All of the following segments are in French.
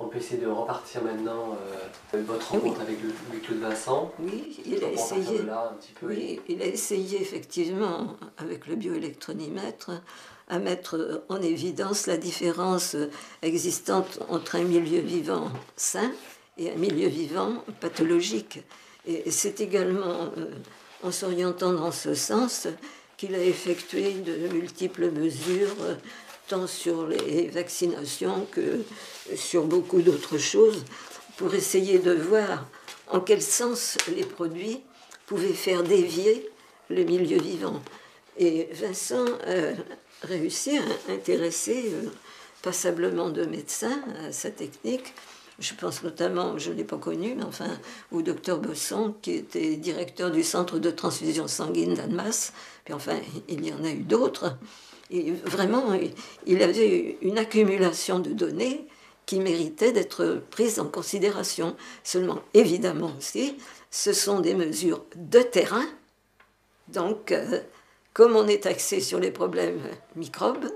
On peut essayer de repartir maintenant votre rencontre avec Claude Vincent. Oui, il a essayé. Là, un petit peu. Oui, il a essayé effectivement, avec le bioélectronimètre, à mettre en évidence la différence existante entre un milieu vivant sain et un milieu vivant pathologique. Et c'est également en s'orientant dans ce sens qu'il a effectué de multiples mesures, tant sur les vaccinations que sur beaucoup d'autres choses, pour essayer de voir en quel sens les produits pouvaient faire dévier le milieu vivant. Et Vincent a réussi à intéresser passablement de médecins à sa technique. Je pense notamment, je ne l'ai pas connu, mais enfin, au docteur Besson, qui était directeur du centre de transfusion sanguine d'Annemasse. Puis enfin, il y en a eu d'autres. Et vraiment, il avait une accumulation de données qui méritait d'être prise en considération. Seulement, évidemment aussi, ce sont des mesures de terrain. Donc, comme on est axé sur les problèmes microbes,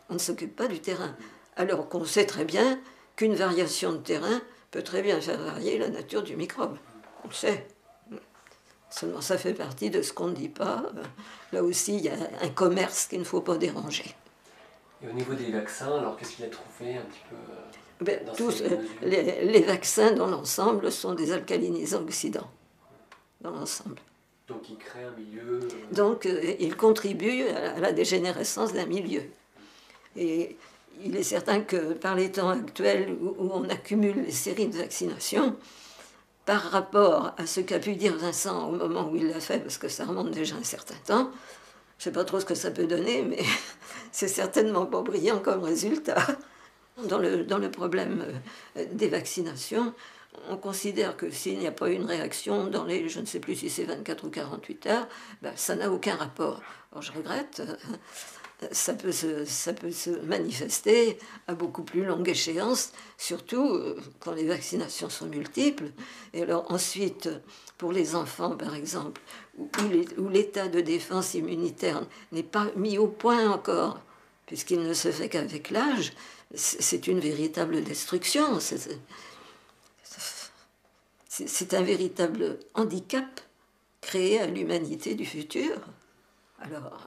on ne s'occupe pas du terrain. Alors qu'on sait très bien qu'une variation de terrain peut très bien faire varier la nature du microbe. On le sait. Seulement, ça fait partie de ce qu'on ne dit pas. Là aussi, il y a un commerce qu'il ne faut pas déranger. Et au niveau des vaccins, alors qu'est-ce qu'il a trouvé un petit peu dans tous, ces mesures les vaccins, dans l'ensemble, sont des alcalinisants oxydants. Dans l'ensemble. Donc, il crée un milieu... Donc, il contribue à la dégénérescence d'un milieu. Et il est certain que par les temps actuels où on accumule les séries de vaccinations, par rapport à ce qu'a pu dire Vincent au moment où il l'a fait, parce que ça remonte déjà un certain temps, je ne sais pas trop ce que ça peut donner, mais c'est certainement pas brillant comme résultat. Dans le problème des vaccinations, on considère que s'il n'y a pas une réaction dans les, je ne sais plus si c'est 24 ou 48 heures, ben, ça n'a aucun rapport. Alors je regrette, ça peut se manifester à beaucoup plus longue échéance, surtout quand les vaccinations sont multiples. Et alors ensuite, pour les enfants par exemple, où l'état de défense immunitaire n'est pas mis au point encore, puisqu'il ne se fait qu'avec l'âge, c'est une véritable destruction. C'est un véritable handicap créé à l'humanité du futur. Alors,